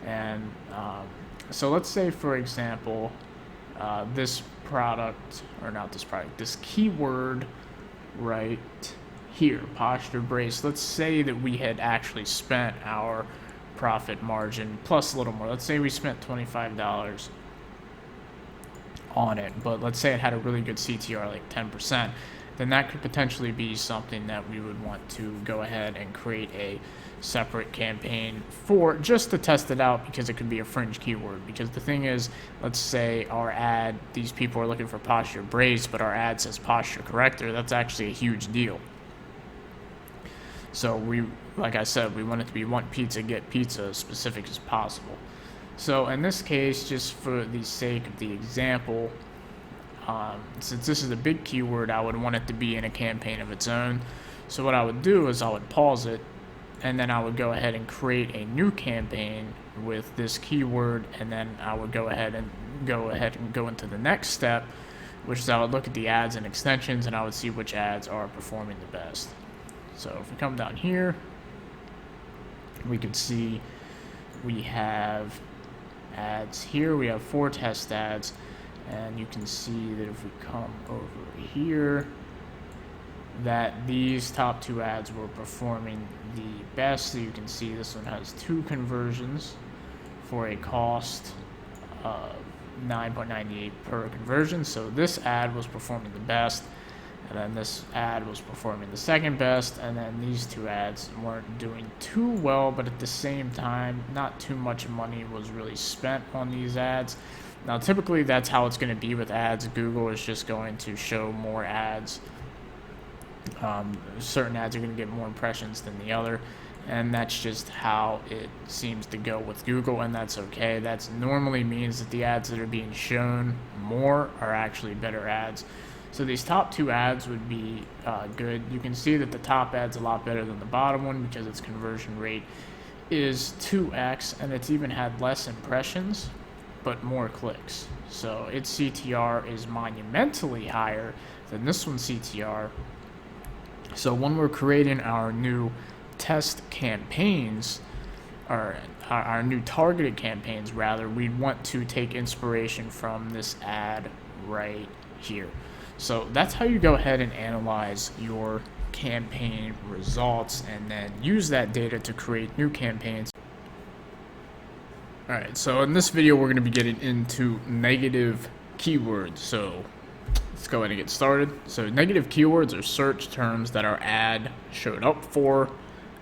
And so let's say, for example, this keyword right here, posture brace, let's say that we had actually spent our profit margin plus a little more. Let's say we spent $25 on it, but let's say it had a really good CTR, like 10%, then that could potentially be something that we would want to go ahead and create a separate campaign for, just to test it out, because it could be a fringe keyword. Because the thing is, let's say our ad, these people are looking for posture brace, but our ad says posture corrector. That's actually a huge deal. So like I said, we want it to be want pizza, get pizza, as specific as possible. So in this case, just for the sake of the example, since this is a big keyword, I would want it to be in a campaign of its own. So what I would do is I would pause it, and then I would go ahead and create a new campaign with this keyword, and then I would go ahead and go into the next step, which is I would look at the ads and extensions, and I would see which ads are performing the best. So if we come down here, we can see we have ads here. We have 4 test ads, and you can see that if we come over here, that these top 2 ads were performing the best. So you can see this one has 2 conversions for a cost of $9.98 per conversion. So this ad was performing the best. and then this ad was performing the second best, and then these two ads weren't doing too well, but at the same time, not too much money was really spent on these ads. Now, typically, that's how it's going to be with ads. Google is just going to show more ads. Certain ads are going to get more impressions than the other, and that's just how it seems to go with Google, and that's okay. That normally means that the ads that are being shown more are actually better ads. So these top two ads would be good. You can see that the top ad's a lot better than the bottom one because its conversion rate is 2x, and it's even had less impressions but more clicks. So its CTR is monumentally higher than this one's CTR. So when we're creating our new test campaigns, or our new targeted campaigns rather, we'd want to take inspiration from this ad right here. So that's how you go ahead and analyze your campaign results and then use that data to create new campaigns. Alright, so in this video we're going to be getting into negative keywords. So let's go ahead and get started. So negative keywords are search terms that our ad showed up for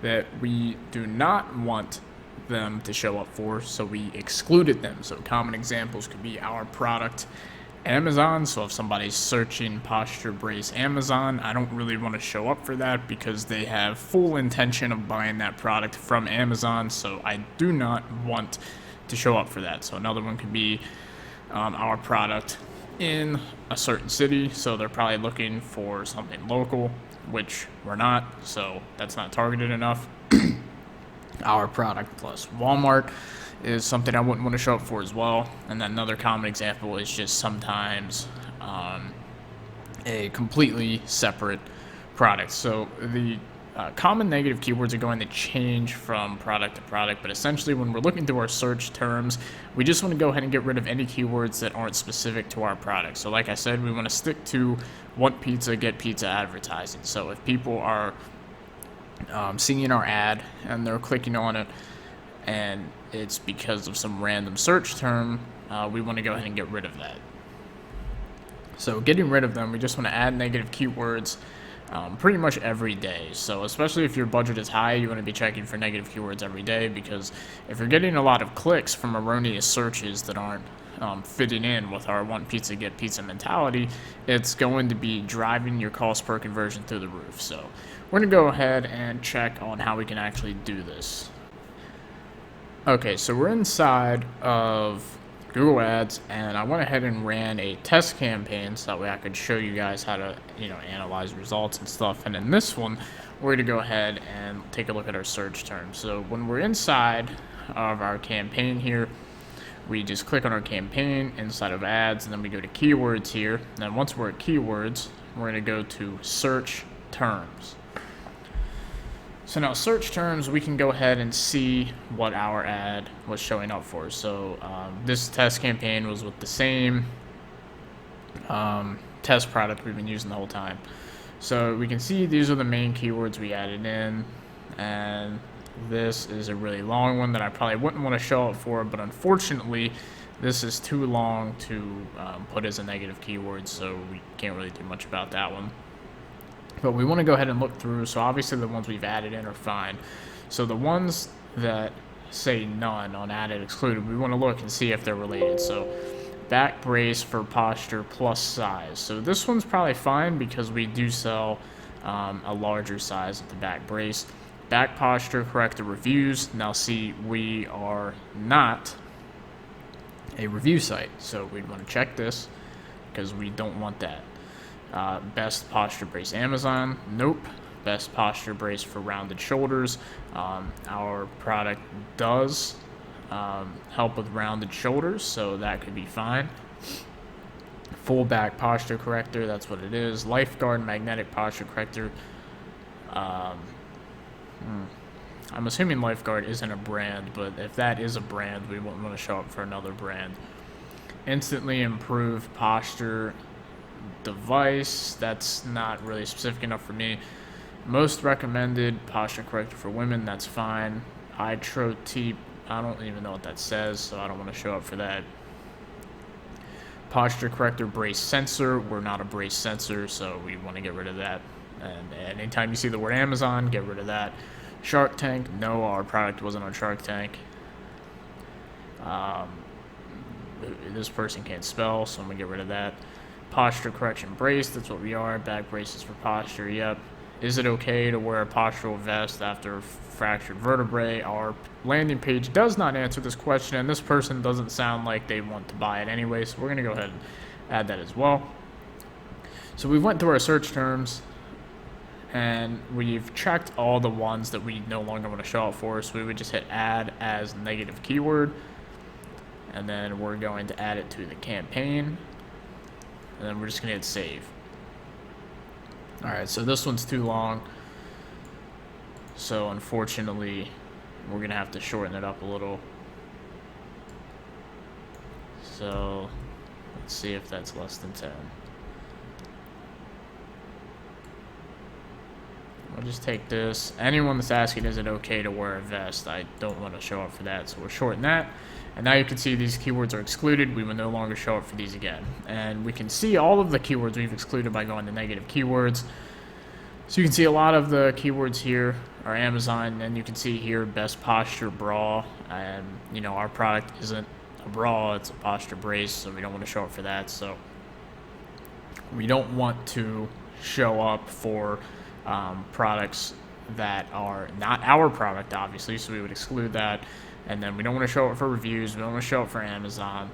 that we do not want them to show up for, so we excluded them. So common examples could be our product, Amazon. So if somebody's searching posture brace Amazon, I don't really want to show up for that because they have full intention of buying that product from Amazon, so I do not want to show up for that. So another one could be our product in a certain city, so they're probably looking for something local, which we're not, so that's not targeted enough. Our product plus Walmart is something I wouldn't want to show up for as well. And then another common example is just sometimes a completely separate product. So the common negative keywords are going to change from product to product, but essentially when we're looking through our search terms, we just want to go ahead and get rid of any keywords that aren't specific to our product. So like I said, we want to stick to want pizza, get pizza advertising. So if people are seeing our ad and they're clicking on it and it's because of some random search term, we want to go ahead and get rid of that. So getting rid of them, we just want to add negative keywords pretty much every day. So especially if your budget is high, you want to be checking for negative keywords every day, because if you're getting a lot of clicks from erroneous searches that aren't fitting in with our want pizza, get pizza mentality, it's going to be driving your cost per conversion through the roof. So we're going to go ahead and check on how we can actually do this. Okay, so we're inside of Google Ads, and I went ahead and ran a test campaign so that way I could show you guys how to, analyze results and stuff. And in this one, we're going to go ahead and take a look at our search terms. So when we're inside of our campaign here, we just click on our campaign inside of ads, and then we go to keywords here. And then once we're at keywords, we're going to go to search terms. So now search terms, we can go ahead and see what our ad was showing up for. So this test campaign was with the same test product we've been using the whole time. So we can see these are the main keywords we added in, and this is a really long one that I probably wouldn't want to show up for, but unfortunately this is too long to put as a negative keyword, so we can't really do much about that one. But we want to go ahead and look through. So obviously the ones we've added in are fine. So the ones that say none on added excluded, we want to look and see if they're related. So back brace for posture plus size. So this one's probably fine because we do sell a larger size of the back brace. Back posture corrector reviews. Now see, we are not a review site, so we'd want to check this because we don't want that. Best posture brace Amazon, nope. Best posture brace for rounded shoulders. Our product does help with rounded shoulders, so that could be fine. Full back posture corrector, that's what it is. Lifeguard magnetic posture corrector. I'm assuming Lifeguard isn't a brand, but if that is a brand, we wouldn't want to show up for another brand. Instantly improve posture device, that's not really specific enough for me. Most recommended posture corrector for women, that's fine. Hydro T, I don't even know what that says, so I don't want to show up for that. Posture corrector brace sensor. We're not a brace sensor, so we want to get rid of that. And anytime you see the word Amazon, get rid of that. Shark Tank, no, our product wasn't on Shark Tank. This person can't spell, so I'm gonna get rid of that. Posture correction brace, that's what we are. Back braces for posture, yep. Is it okay to wear a postural vest after fractured vertebrae? Our landing page does not answer this question, and this person doesn't sound like they want to buy it anyway, so we're gonna go ahead and add that as well. So we went through our search terms, and we've checked all the ones that we no longer want to show up for, so we would just hit add as negative keyword, and then we're going to add it to the campaign, and then we're just going to hit save. Alright, so this one's too long, so unfortunately we're going to have to shorten it up a little. So let's see if that's less than 10. I'll just take this. Anyone that's asking, is it okay to wear a vest? I don't want to show up for that, so we'll shorten that. And now you can see these keywords are excluded. We will no longer show up for these again. And we can see all of the keywords we've excluded by going to negative keywords. So you can see a lot of the keywords here are Amazon, and you can see here best posture bra. And you know, our product isn't a bra, it's a posture brace, so we don't want to show up for that. So we don't want to show up for products that are not our product, obviously, so we would exclude that. And then we don't want to show up for reviews, we don't want to show up for Amazon.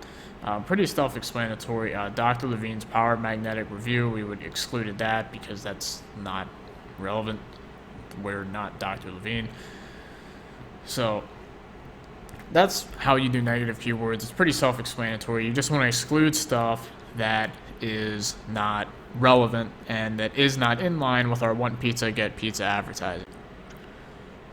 Pretty self-explanatory. Dr. Levine's Power Magnetic Review, we would excluded that because that's not relevant. We're not Dr. Levine. So that's how you do negative keywords. It's pretty self-explanatory. You just want to exclude stuff that is not relevant and that is not in line with our One Pizza Get Pizza advertising.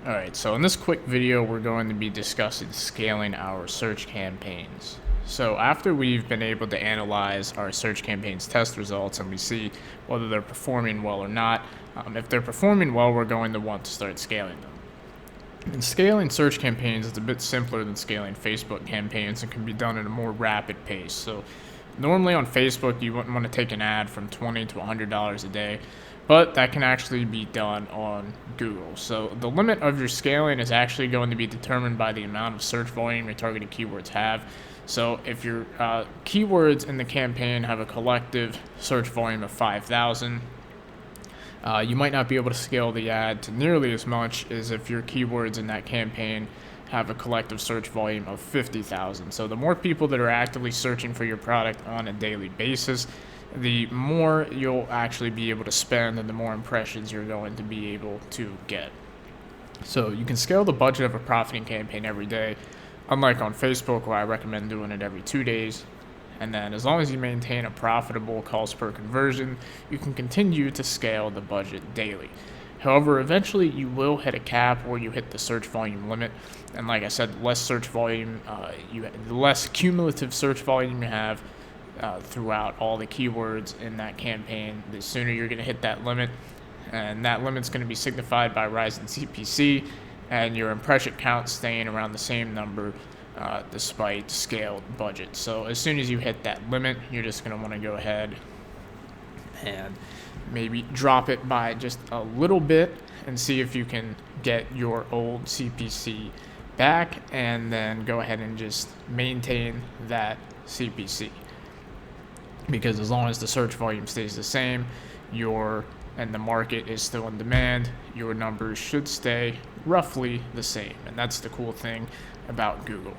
Alright, so in this quick video we're going to be discussing scaling our search campaigns. So after we've been able to analyze our search campaigns test results and we see whether they're performing well or not, if they're performing well, we're going to want to start scaling them. And scaling search campaigns is a bit simpler than scaling Facebook campaigns and can be done at a more rapid pace. So normally on Facebook, you wouldn't want to take an ad from $20 to $100 a day, but that can actually be done on Google. So the limit of your scaling is actually going to be determined by the amount of search volume your targeted keywords have. So if your keywords in the campaign have a collective search volume of 5,000, you might not be able to scale the ad to nearly as much as if your keywords in that campaign have a collective search volume of 50,000. So the more people that are actively searching for your product on a daily basis, the more you'll actually be able to spend and the more impressions you're going to be able to get. So you can scale the budget of a profiting campaign every day, unlike on Facebook where I recommend doing it every 2 days. And then as long as you maintain a profitable cost per conversion, you can continue to scale the budget daily. However, eventually you will hit a cap where you hit the search volume limit. And like I said, less search volume, the less cumulative search volume you have throughout all the keywords in that campaign, the sooner you're going to hit that limit. And that limit's going to be signified by rising CPC and your impression count staying around the same number despite scaled budget. So as soon as you hit that limit, you're just going to want to go ahead and maybe drop it by just a little bit and see if you can get your old CPC back, and then go ahead and just maintain that CPC. Because as long as the search volume stays the same, and the market is still in demand, your numbers should stay roughly the same. And that's the cool thing about Google.